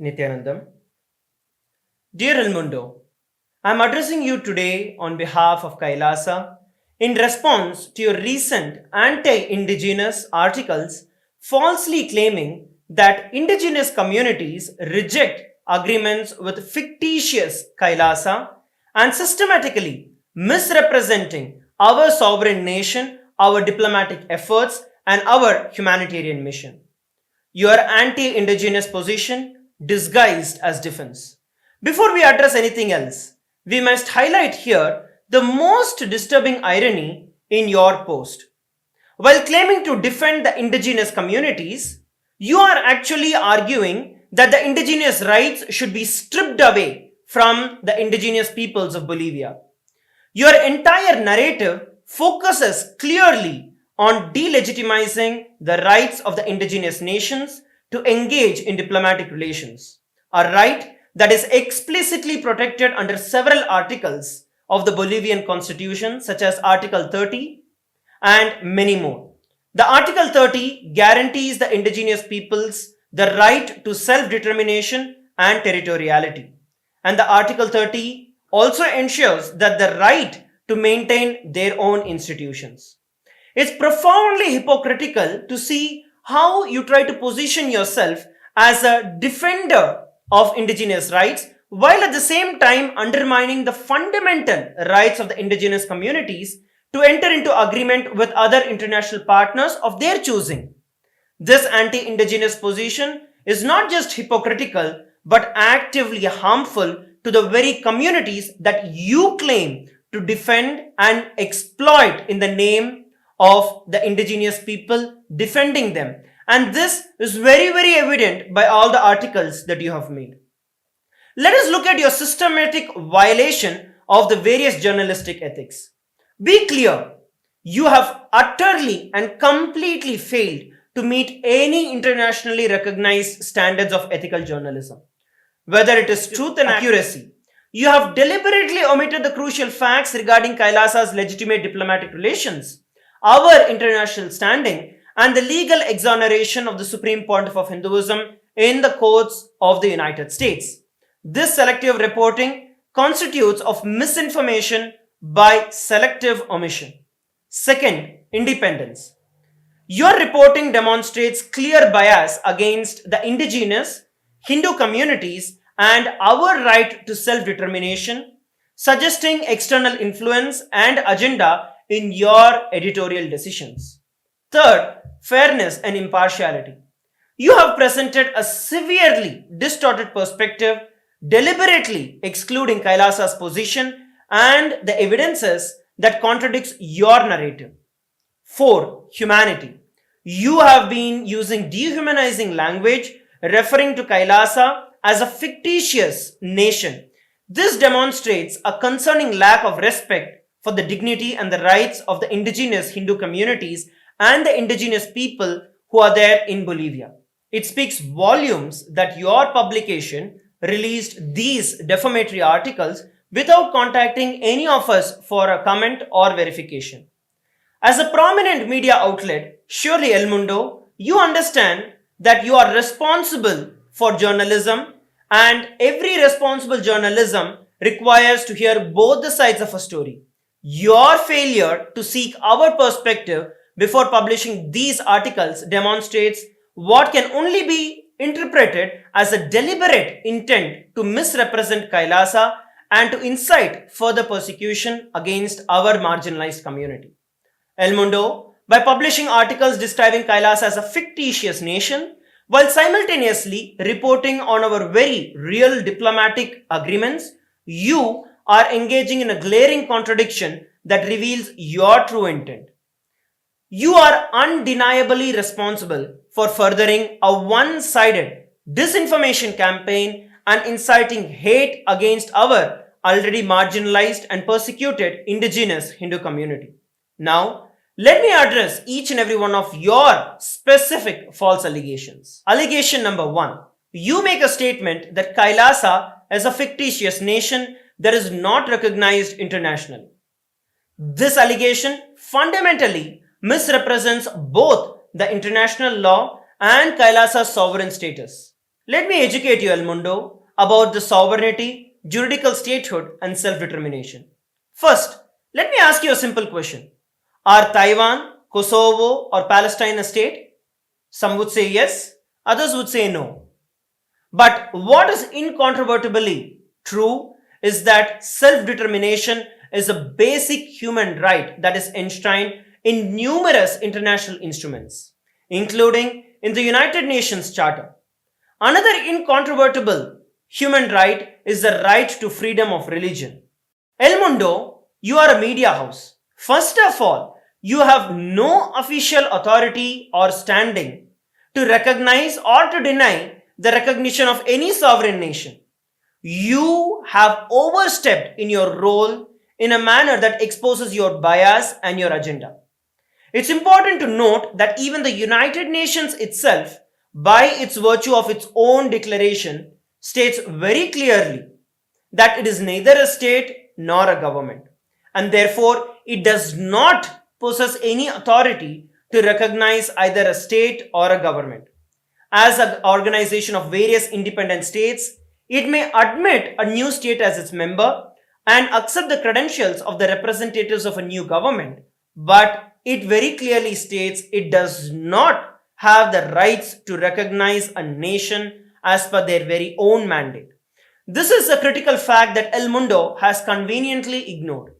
Nityanandam. Dear El Mundo, I am addressing you today on behalf of Kailasa in response to your recent anti-indigenous articles falsely claiming that indigenous communities reject agreements with fictitious Kailasa and systematically misrepresenting our sovereign nation, our diplomatic efforts, and our humanitarian mission. Your anti-indigenous position disguised as defense. Before we address anything else, we must highlight here the most disturbing irony in your post. While claiming to defend the indigenous communities, you are actually arguing that the indigenous rights should be stripped away from the indigenous peoples of Bolivia. Your entire narrative focuses clearly on delegitimizing the rights of the indigenous nations to engage in diplomatic relations, a right that is explicitly protected under several articles of the Bolivian constitution, such as Article 30 and many more. The Article 30 guarantees the indigenous peoples the right to self-determination and territoriality. And the Article 30 also ensures that the right to maintain their own institutions. It's profoundly hypocritical to see how you try to position yourself as a defender of indigenous rights while at the same time undermining the fundamental rights of the indigenous communities to enter into agreement with other international partners of their choosing. This anti-indigenous position is not just hypocritical but actively harmful to the very communities that you claim to defend and exploit in the name of the indigenous people defending them. And this is very evident by all the articles that you have made. Let us look at your systematic violation of the various journalistic ethics. Be clear, you have utterly and completely failed to meet any internationally recognized standards of ethical journalism. Whether it is truth and accuracy, you have deliberately omitted the crucial facts regarding KAILASA'S legitimate diplomatic relations, our international standing, and the legal exoneration of the Supreme Pontiff of Hinduism in the courts of the United States. This selective reporting constitutes of misinformation by selective omission. Second, independence. Your reporting demonstrates clear bias against the indigenous Hindu communities and our right to self-determination, suggesting external influence and agenda in your editorial decisions. Third, fairness and impartiality. You have presented a severely distorted perspective, deliberately excluding KAILASA'S position and the evidences that contradicts your narrative. 4. Humanity. You have been using dehumanizing language, referring to KAILASA as a fictitious nation. This demonstrates a concerning lack of respect for the dignity and the rights of the indigenous Hindu communities and the indigenous people who are there in Bolivia. It speaks volumes that your publication released these defamatory articles without contacting any of us for a comment or verification. As a prominent media outlet, surely El Mundo, you understand that you are responsible for journalism, and every responsible journalism requires to hear both the sides of a story. Your failure to seek our perspective before publishing these articles demonstrates what can only be interpreted as a deliberate intent to misrepresent KAILASA and to incite further persecution against our marginalized community. El Mundo, by publishing articles describing KAILASA as a fictitious nation, while simultaneously reporting on our very real diplomatic agreements, you are engaging in a glaring contradiction that reveals your true intent. You are undeniably responsible for furthering a one-sided disinformation campaign and inciting hate against our already marginalized and persecuted indigenous Hindu community. Now, let me address each and every one of your specific false allegations. Allegation number 1. You make a statement that KAILASA is a fictitious nation that is not recognized internationally. This allegation fundamentally misrepresents both the international law and KAILASA's sovereign status. Let me educate you, El Mundo, about the sovereignty, juridical statehood, and self-determination. First, let me ask you a simple question. Are Taiwan, Kosovo, or Palestine a state? Some would say yes, others would say no. But what is incontrovertibly true is that self-determination is a basic human right that is enshrined in numerous international instruments, including in the United Nations Charter. Another incontrovertible human right is the right to freedom of religion. El Mundo, you are a media house. First of all, you have no official authority or standing to recognize or to deny the recognition of any sovereign nation. You have overstepped in your role in a manner that exposes your bias and your agenda. It's important to note that even the United Nations itself, by its virtue of its own declaration, states very clearly that it is neither a state nor a government, and therefore it does not possess any authority to recognize either a state or a government. As an organization of various independent states, it may admit a new state as its member and accept the credentials of the representatives of a new government, but it very clearly states it does not have the rights to recognize a nation as per their very own mandate. This is a critical fact that El Mundo has conveniently ignored.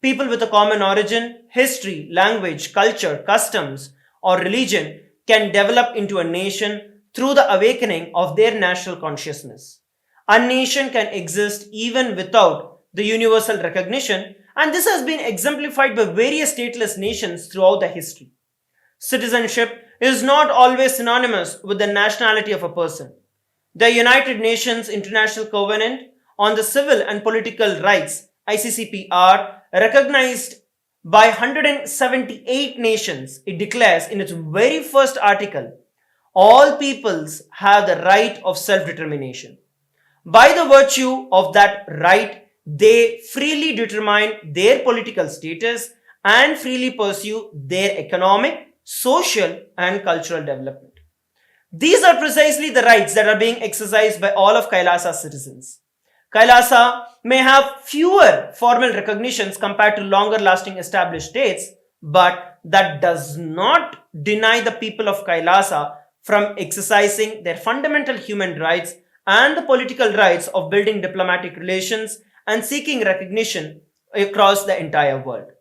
People with a common origin, history, language, culture, customs, or religion can develop into a nation through the awakening of their national consciousness. A nation can exist even without the universal recognition, and this has been exemplified by various stateless nations throughout the history. Citizenship is not always synonymous with the nationality of a person. The United Nations International Covenant on the Civil and Political Rights (ICCPR), recognized by 178 nations, it declares in its very first article, all peoples have the right of self-determination. By the virtue of that right, they freely determine their political status and freely pursue their economic, social, and cultural development. These are precisely the rights that are being exercised by all of KAILASA'S citizens. Kailasa may have fewer formal recognitions compared to longer lasting established states, but that does not deny the people of Kailasa from exercising their fundamental human rights and the political rights of building diplomatic relations and seeking recognition across the entire world.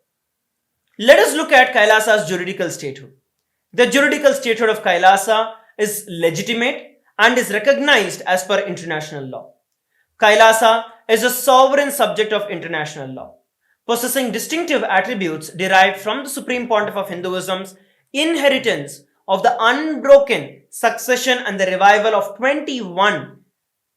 Let us look at Kailasa's juridical statehood. The juridical statehood of Kailasa is legitimate and is recognized as per international law. Kailasa is a sovereign subject of international law, possessing distinctive attributes derived from the Supreme Pontiff of Hinduism's inheritance of the unbroken succession and the revival of 21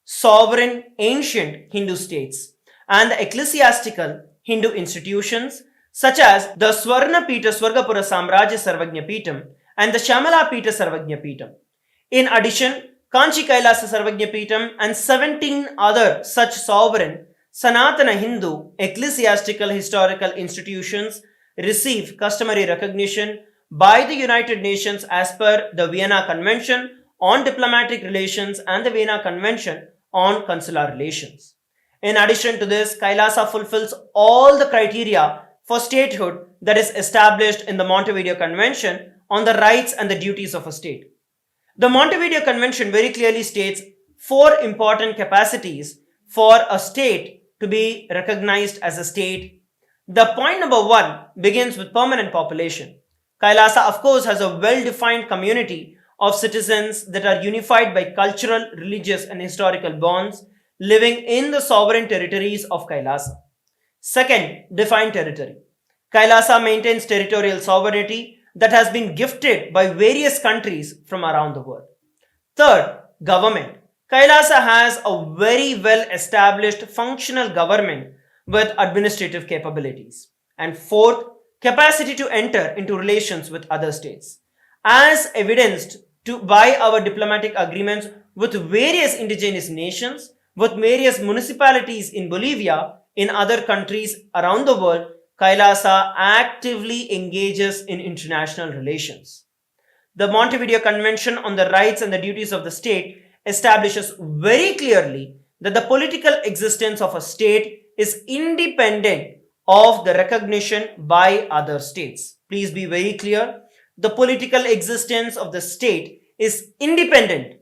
sovereign ancient Hindu states and the ecclesiastical Hindu institutions such as the Swarna Pita Swargapura Samrajya Sarvajna Pitam and the Shamala Pita Sarvajna Pitam. In addition, Kanchi Kailasa Sarvajna Pitam and 17 other such sovereign Sanatana Hindu ecclesiastical historical institutions receive customary recognition by the United Nations as per the Vienna Convention on Diplomatic Relations and the Vienna Convention on Consular Relations. In addition to this, Kailasa fulfills all the criteria for statehood that is established in the Montevideo Convention on the rights and the duties of a state. The Montevideo Convention very clearly states 4 important capacities for a state to be recognized as a state. The point number 1 begins with permanent population. Kailasa, of course, has a well-defined community of citizens that are unified by cultural, religious, and historical bonds living in the sovereign territories of Kailasa. Second, defined territory. Kailasa maintains territorial sovereignty that has been gifted by various countries from around the world. Third, government. Kailasa has a very well established functional government with administrative capabilities. And fourth, capacity to enter into relations with other states. As evidenced by our diplomatic agreements with various indigenous nations, with various municipalities in Bolivia, in other countries around the world, Kailasa actively engages in international relations. The Montevideo Convention on the Rights and the Duties of the State establishes very clearly that the political existence of a state is independent of the recognition by other states. Please be very clear. The political existence of the state is independent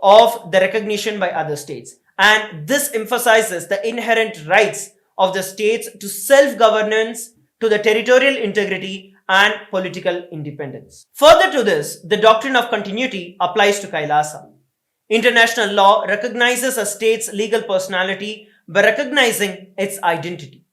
of the recognition by other states. And this emphasizes the inherent rights of the states to self-governance, to the territorial integrity and political independence. Further to this, the doctrine of continuity applies to Kailasa. International law recognizes a state's legal personality by recognizing its identity.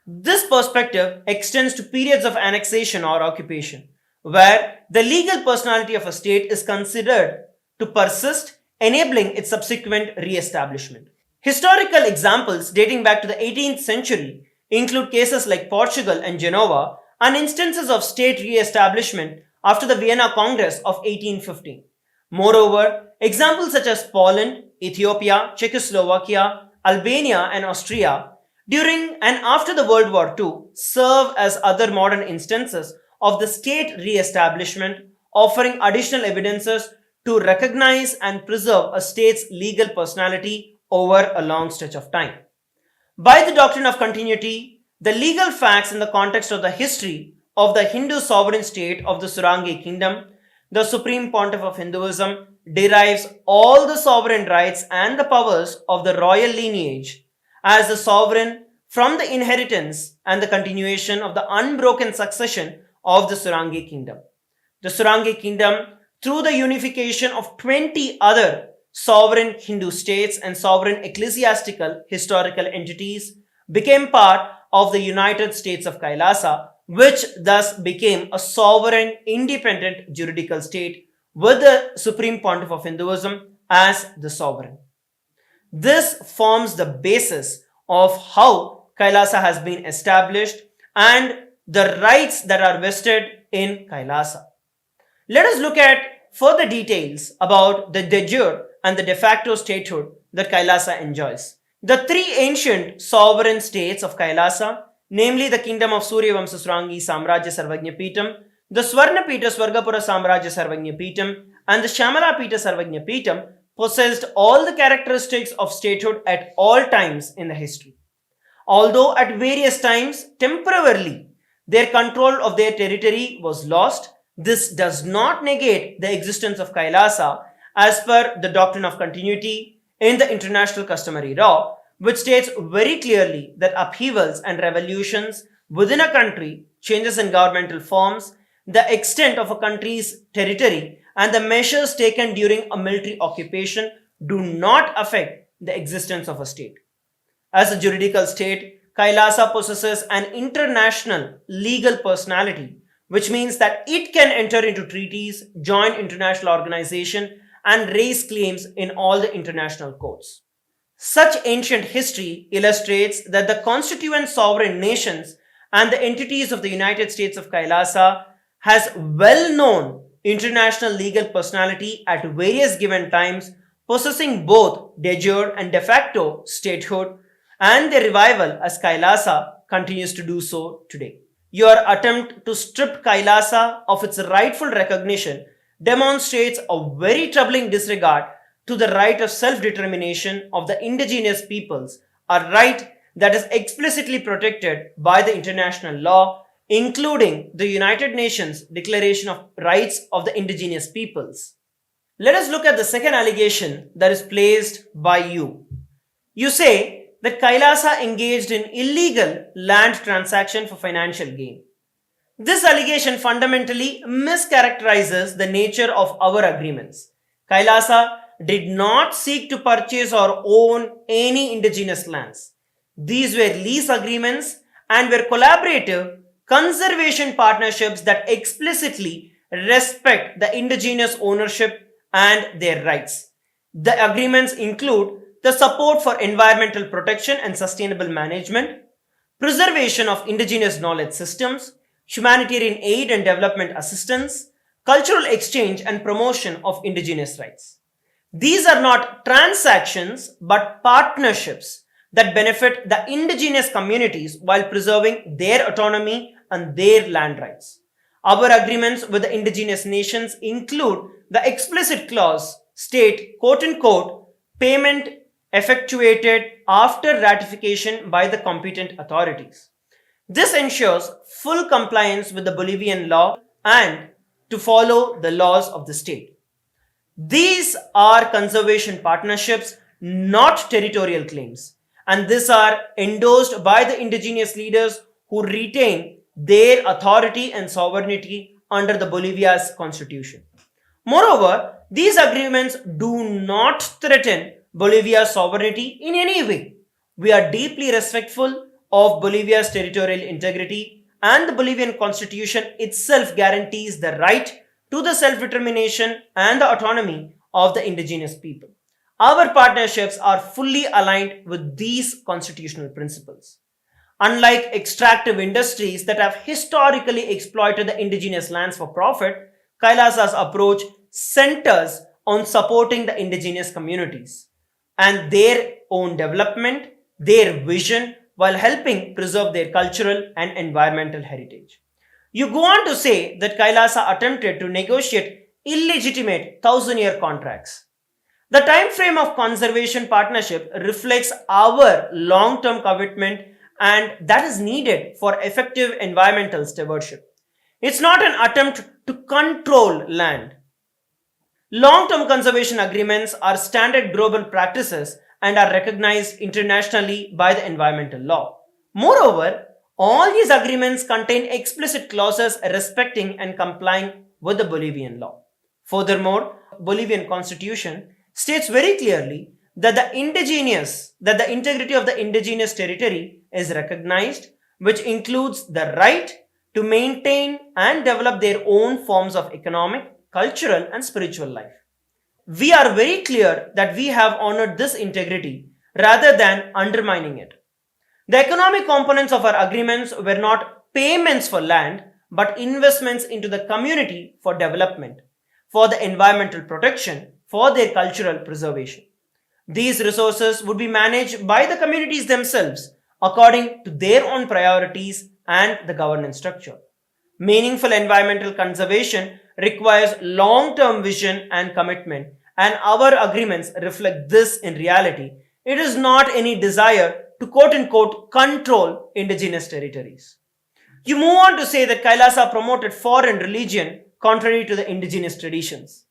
This perspective extends to periods of annexation or occupation, where the legal personality of a state is considered to persist, enabling its subsequent re-establishment. Historical examples dating back to the 18th century include cases like Portugal and Genoa and instances of state re-establishment after the Vienna Congress of 1815. Moreover, examples such as Poland, Ethiopia, Czechoslovakia, Albania and Austria during and after the World War II serve as other modern instances of the state re-establishment, offering additional evidences to recognize and preserve a state's legal personality over a long stretch of time. By the doctrine of continuity, the legal facts in the context of the history of the Hindu sovereign state of the Surangi kingdom, the supreme pontiff of Hinduism derives all the sovereign rights and the powers of the royal lineage as the sovereign from the inheritance and the continuation of the unbroken succession of the Surangi kingdom. The Surangi kingdom, through the unification of 20 other sovereign Hindu states and sovereign ecclesiastical historical entities, became part of the United States of Kailasa, which thus became a sovereign independent juridical state with the Supreme Pontiff of Hinduism as the sovereign. This forms the basis of how Kailasa has been established and the rights that are vested in Kailasa. Let us look at further details about the de jure and the de facto statehood that Kailasa enjoys. The three ancient sovereign states of Kailasa, namely the kingdom of Suryavamsa Surangi Samrajya Sarvagnya Peetam, the Swarnapita Swargapura Samrajya Sarvagnya Peetam, and the Shamalapita Sarvagnya Peetam, possessed all the characteristics of statehood at all times in the history. Although at various times, temporarily, their control of their territory was lost, this does not negate the existence of Kailasa as per the doctrine of continuity in the international customary law, which states very clearly that upheavals and revolutions within a country, changes in governmental forms, the extent of a country's territory, and the measures taken during a military occupation do not affect the existence of a state. As a juridical state, Kailasa possesses an international legal personality, which means that it can enter into treaties, join international organizations, and raise claims in all the international courts. Such ancient history illustrates that the constituent sovereign nations and the entities of the United States of Kailasa has well-known international legal personality at various given times, possessing both de jure and de facto statehood, and their revival as Kailasa continues to do so today. Your attempt to strip Kailasa of its rightful recognition demonstrates a very troubling disregard to the right of self-determination of the indigenous peoples, a right that is explicitly protected by the international law, including the United Nations Declaration of Rights of the Indigenous Peoples. Let us look at the second allegation that is placed by you. You say that Kailasa engaged in illegal land transaction for financial gain. This allegation fundamentally mischaracterizes the nature of our agreements. Kailasa did not seek to purchase or own any indigenous lands. These were lease agreements and were collaborative conservation partnerships that explicitly respect the indigenous ownership and their rights. The agreements include the support for environmental protection and sustainable management, preservation of indigenous knowledge systems, humanitarian aid and development assistance, cultural exchange and promotion of indigenous rights. These are not transactions but partnerships that benefit the indigenous communities while preserving their autonomy and their land rights. Our agreements with the indigenous nations include the explicit clause state quote unquote payment effectuated after ratification by the competent authorities. This ensures full compliance with the Bolivian law and to follow the laws of the state. These are conservation partnerships, not territorial claims, and these are endorsed by the indigenous leaders who retain their authority and sovereignty under the Bolivia's constitution. Moreover, these agreements do not threaten Bolivia's sovereignty in any way. We are deeply respectful of Bolivia's territorial integrity, and the Bolivian constitution itself guarantees the right to the self-determination and the autonomy of the indigenous people. Our partnerships are fully aligned with these constitutional principles. Unlike extractive industries that have historically exploited the indigenous lands for profit, KAILASA'S approach centers on supporting the indigenous communities and their own development, their vision, while helping preserve their cultural and environmental heritage. You go on to say that Kailasa attempted to negotiate illegitimate thousand-year contracts. The time frame of conservation partnership reflects our long-term commitment, and that is needed for effective environmental stewardship. It's not an attempt to control land. Long-term conservation agreements are standard global practices and are recognized internationally by the environmental law. Moreover, all these agreements contain explicit clauses respecting and complying with the Bolivian law. Furthermore, Bolivian constitution states very clearly that the integrity of the indigenous territory is recognized, which includes the right to maintain and develop their own forms of economic, cultural, and spiritual life. We are very clear that we have honored this integrity rather than undermining it. The economic components of our agreements were not payments for land, but investments into the community for development, for the environmental protection, for their cultural preservation. These resources would be managed by the communities themselves according to their own priorities and the governance structure. Meaningful environmental conservation requires long-term vision and commitment, and our agreements reflect this in reality. It is not any desire to quote-unquote control indigenous territories. You move on to say that Kailasa promoted foreign religion contrary to the indigenous traditions.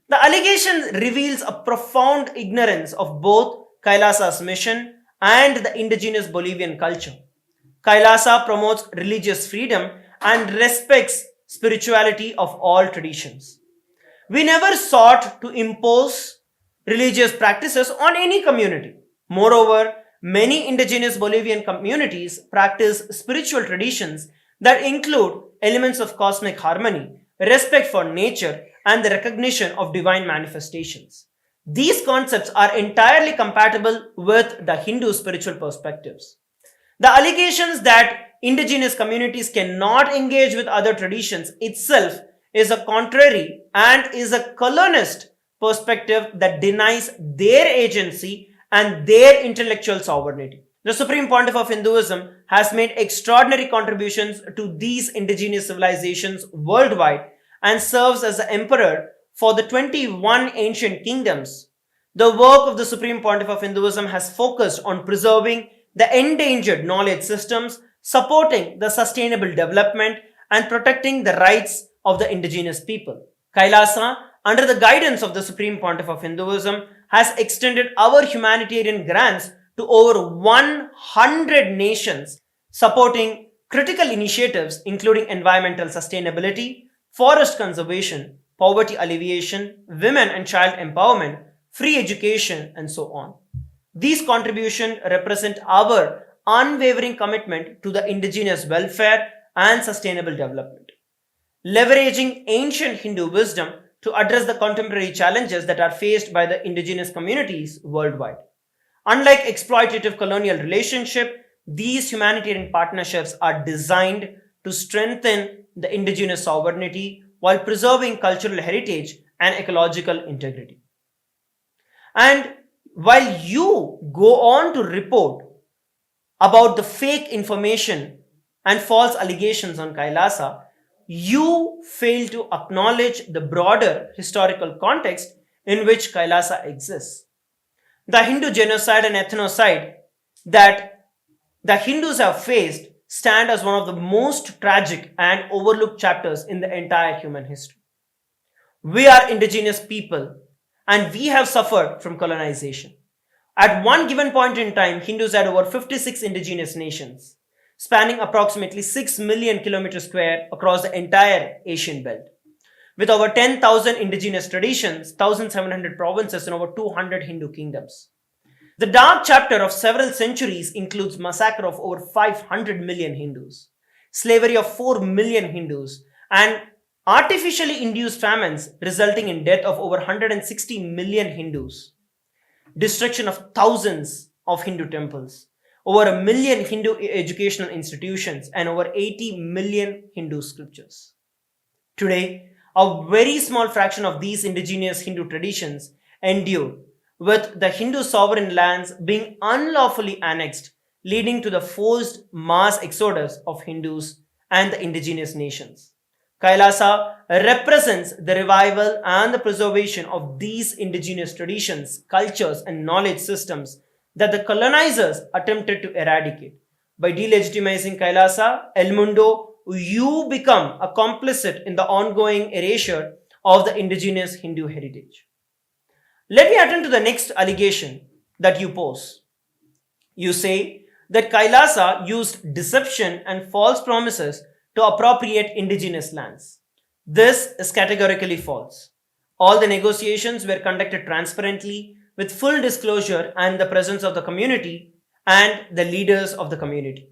The allegation reveals a profound ignorance of both Kailasa's mission and the indigenous Bolivian culture. Kailasa promotes religious freedom and respects spirituality of all traditions. We never sought to impose religious practices on any community. Moreover, many indigenous Bolivian communities practice spiritual traditions that include elements of cosmic harmony, respect for nature, and the recognition of divine manifestations. These concepts are entirely compatible with the Hindu spiritual perspectives. The allegations that indigenous communities cannot engage with other traditions itself is a contrary and is a colonist perspective that denies their agency and their intellectual sovereignty. The Supreme Pontiff of Hinduism has made extraordinary contributions to these indigenous civilizations worldwide and serves as the emperor for the 21 ancient kingdoms. The work of the Supreme Pontiff of Hinduism has focused on preserving the endangered knowledge systems, supporting the sustainable development, and protecting the rights of the indigenous people. Kailasa, under the guidance of the Supreme Pontiff of Hinduism, has extended our humanitarian grants to over 100 nations, supporting critical initiatives including environmental sustainability, forest conservation, poverty alleviation, women and child empowerment, free education, and so on. These contributions represent our unwavering commitment to the indigenous welfare and sustainable development. Leveraging ancient Hindu wisdom to address the contemporary challenges that are faced by the indigenous communities worldwide. Unlike exploitative colonial relationships, these humanitarian partnerships are designed to strengthen the indigenous sovereignty while preserving cultural heritage and ecological integrity. And while you go on to report about the fake information and false allegations on Kailasa, you fail to acknowledge the broader historical context in which Kailasa exists. The Hindu genocide and ethnocide that the Hindus have faced stand as one of the most tragic and overlooked chapters in the entire human history. We are indigenous people and we have suffered from colonization. At one given point in time, Hindus had over 56 indigenous nations, spanning approximately 6 million kilometers square across the entire Asian belt. With over 10,000 indigenous traditions, 1,700 provinces, and over 200 Hindu kingdoms. The dark chapter of several centuries includes massacre of over 500 million Hindus, slavery of 4 million Hindus, and artificially induced famines resulting in death of over 160 million Hindus, destruction of thousands of Hindu temples, over 1 million Hindu educational institutions, and over 80 million Hindu scriptures. Today, a very small fraction of these indigenous Hindu traditions endure, with the Hindu sovereign lands being unlawfully annexed, leading to the forced mass exodus of Hindus and the indigenous nations. Kailasa represents the revival and the preservation of these indigenous traditions, cultures, and knowledge systems that the colonizers attempted to eradicate. By delegitimizing Kailasa, El Mundo, you become a complicit in the ongoing erasure of the indigenous Hindu heritage. Let me attend to the next allegation that you pose. You say that Kailasa used deception and false promises to appropriate indigenous lands. This is categorically false. All the negotiations were conducted transparently with full disclosure and the presence of the community and the leaders of the community.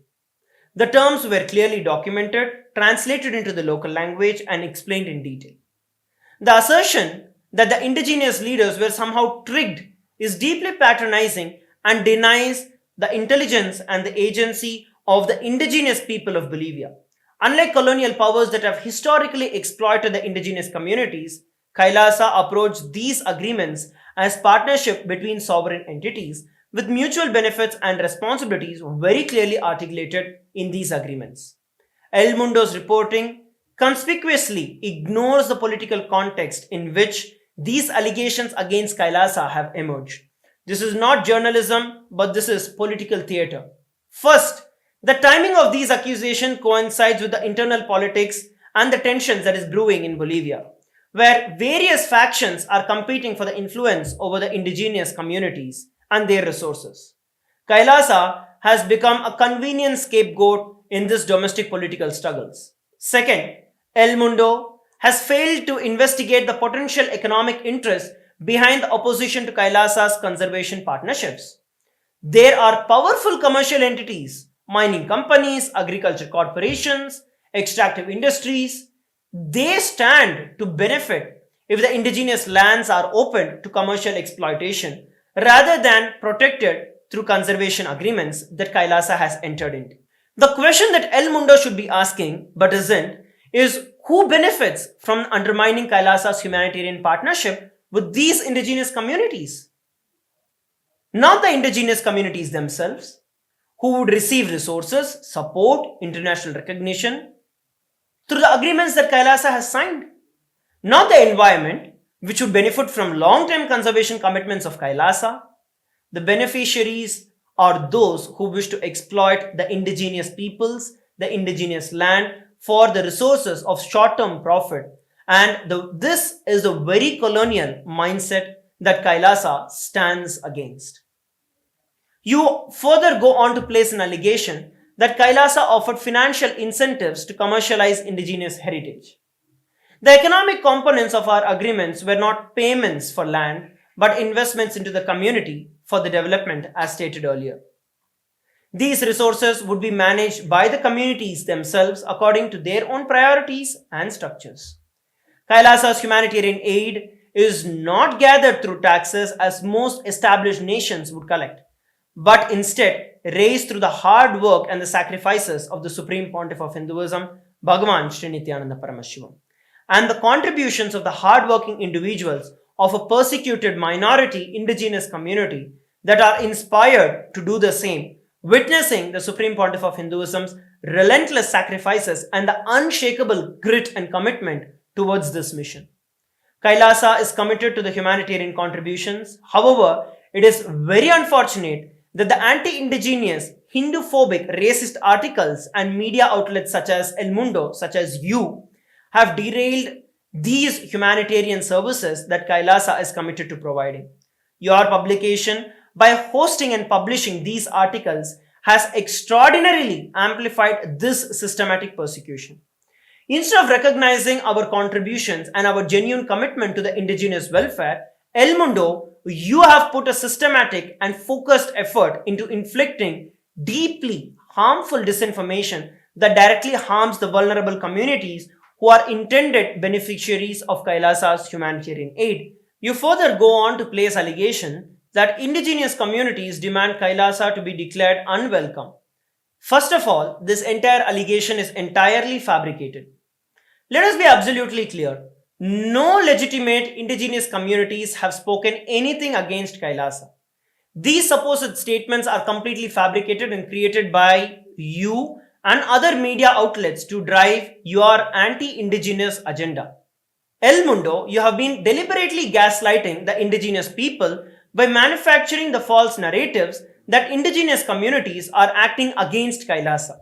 The terms were clearly documented, translated into the local language, and explained in detail. The assertion that the indigenous leaders were somehow tricked is deeply patronizing and denies the intelligence and the agency of the indigenous people of Bolivia. Unlike colonial powers that have historically exploited the indigenous communities, Kailasa approached these agreements as partnership between sovereign entities with mutual benefits and responsibilities very clearly articulated in these agreements. El Mundo's reporting conspicuously ignores the political context in which these allegations against Kailasa have emerged. This is not journalism, but this is political theater. First, the timing of these accusations coincides with the internal politics and the tensions that is brewing in Bolivia, where various factions are competing for the influence over the indigenous communities and their resources. Kailasa has become a convenient scapegoat in this domestic political struggles. Second, El Mundo has failed to investigate the potential economic interests behind the opposition to Kailasa's conservation partnerships. There are powerful commercial entities, mining companies, agriculture corporations, extractive industries. They stand to benefit if the indigenous lands are opened to commercial exploitation rather than protected through conservation agreements that Kailasa has entered into. The question that El Mundo should be asking, but isn't, is who benefits from undermining Kailasa's humanitarian partnership with these indigenous communities? Not the indigenous communities themselves, who would receive resources, support, international recognition through the agreements that Kailasa has signed. Not the environment, which would benefit from long-term conservation commitments of Kailasa. The beneficiaries are those who wish to exploit the indigenous peoples, the indigenous land for the resources of short-term profit. And this is the very colonial mindset that Kailasa stands against. You further go on to place an allegation that Kailasa offered financial incentives to commercialize indigenous heritage. The economic components of our agreements were not payments for land, but investments into the community for the development as stated earlier. These resources would be managed by the communities themselves according to their own priorities and structures. Kailasa's humanitarian aid is not gathered through taxes as most established nations would collect, but instead raised through the hard work and the sacrifices of the Supreme Pontiff of Hinduism, Bhagavan Sri Nityananda Paramashivam, and the contributions of the hard-working individuals of a persecuted minority indigenous community that are inspired to do the same, witnessing the Supreme Pontiff of Hinduism's relentless sacrifices and the unshakable grit and commitment towards this mission. Kailasa is committed to the humanitarian contributions. However, it is very unfortunate that the anti-indigenous, Hindu-phobic, racist articles and media outlets such as El Mundo, such as you, have derailed these humanitarian services that Kailasa is committed to providing. Your publication, by hosting and publishing these articles, has extraordinarily amplified this systematic persecution. Instead of recognizing our contributions and our genuine commitment to the indigenous welfare, El Mundo, you have put a systematic and focused effort into inflicting deeply harmful disinformation that directly harms the vulnerable communities who are intended beneficiaries of KAILASA'S humanitarian aid. You further go on to place allegation that indigenous communities demand KAILASA to be declared unwelcome. First of all, this entire allegation is entirely fabricated. Let us be absolutely clear. No legitimate indigenous communities have spoken anything against Kailasa. These supposed statements are completely fabricated and created by you and other media outlets to drive your anti-indigenous agenda. El Mundo, you have been deliberately gaslighting the indigenous people by manufacturing the false narratives that indigenous communities are acting against Kailasa.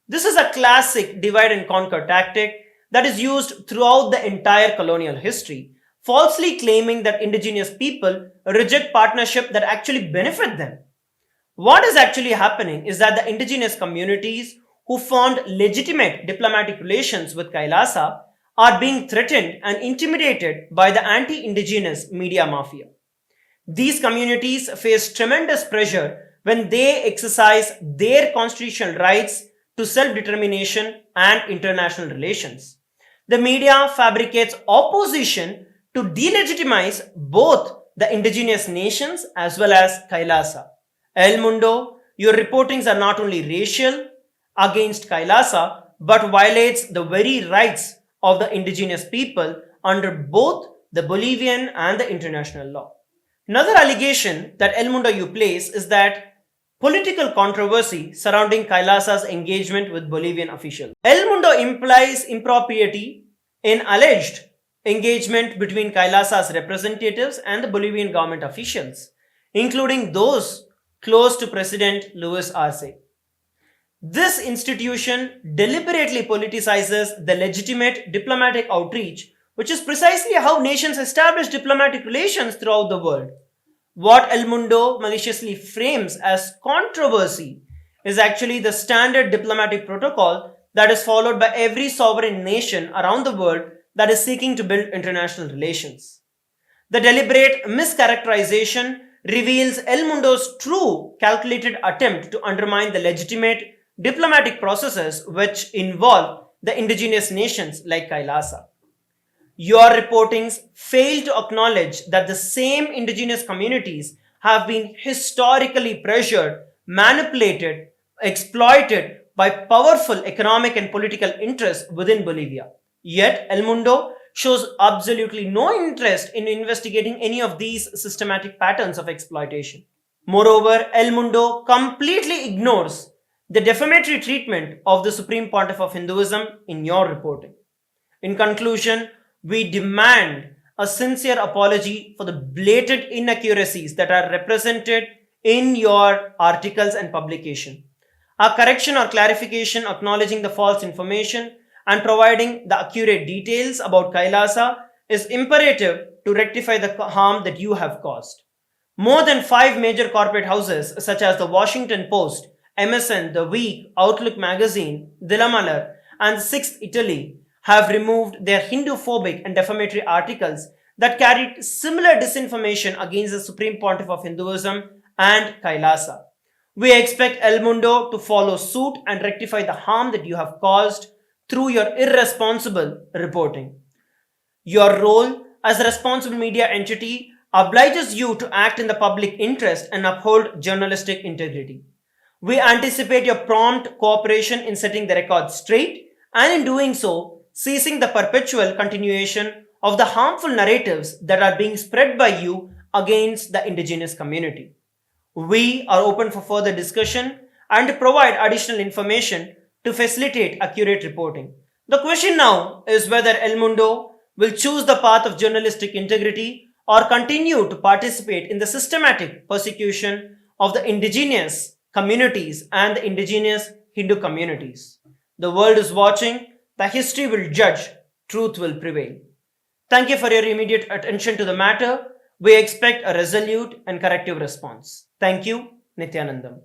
This is a classic divide and conquer tactic that is used throughout the entire colonial history, falsely claiming that indigenous people reject partnership that actually benefit them. What is actually happening is that the indigenous communities who formed legitimate diplomatic relations with Kailasa are being threatened and intimidated by the anti-indigenous media mafia. These communities face tremendous pressure when they exercise their constitutional rights to self-determination and international relations. The media fabricates opposition to delegitimize both the indigenous nations as well as Kailasa. El Mundo, your reportings are not only racial against Kailasa but violates the very rights of the indigenous people under both the Bolivian and the international law. Another allegation that El Mundo you place is that political controversy surrounding Kailasa's engagement with Bolivian officials. El Mundo implies impropriety in alleged engagement between Kailasa's representatives and the Bolivian government officials, including those close to President Luis Arce. This institution deliberately politicizes the legitimate diplomatic outreach, which is precisely how nations establish diplomatic relations throughout the world. What El Mundo maliciously frames as controversy is actually the standard diplomatic protocol that is followed by every sovereign nation around the world that is seeking to build international relations. The deliberate mischaracterization reveals El Mundo's true calculated attempt to undermine the legitimate diplomatic processes which involve the indigenous nations like Kailasa. Your reportings fail to acknowledge that the same indigenous communities have been historically pressured, manipulated, exploited by powerful economic and political interests within Bolivia. Yet, El Mundo shows absolutely no interest in investigating any of these systematic patterns of exploitation. Moreover, El Mundo completely ignores the defamatory treatment of the Supreme Pontiff of Hinduism in your reporting. In conclusion, we demand a sincere apology for the blatant inaccuracies that are represented in your articles and publication. A correction or clarification acknowledging the false information and providing the accurate details about Kailasa is imperative to rectify the harm that you have caused. More than 5 major corporate houses such as the Washington Post, MSN, The Week, Outlook Magazine, Dilamalar, and Sixth Italy have removed their Hindu-phobic and defamatory articles that carried similar disinformation against the Supreme Pontiff of Hinduism and Kailasa. We expect El Mundo to follow suit and rectify the harm that you have caused through your irresponsible reporting. Your role as a responsible media entity obliges you to act in the public interest and uphold journalistic integrity. We anticipate your prompt cooperation in setting the record straight and in doing so, ceasing the perpetual continuation of the harmful narratives that are being spread by you against the indigenous community. We are open for further discussion and to provide additional information to facilitate accurate reporting. The question now is whether El Mundo will choose the path of journalistic integrity or continue to participate in the systematic persecution of the indigenous communities and the indigenous Hindu communities. The world is watching, the history will judge, truth will prevail. Thank you for your immediate attention to the matter. We expect a resolute and corrective response. Thank you, Nityanandam.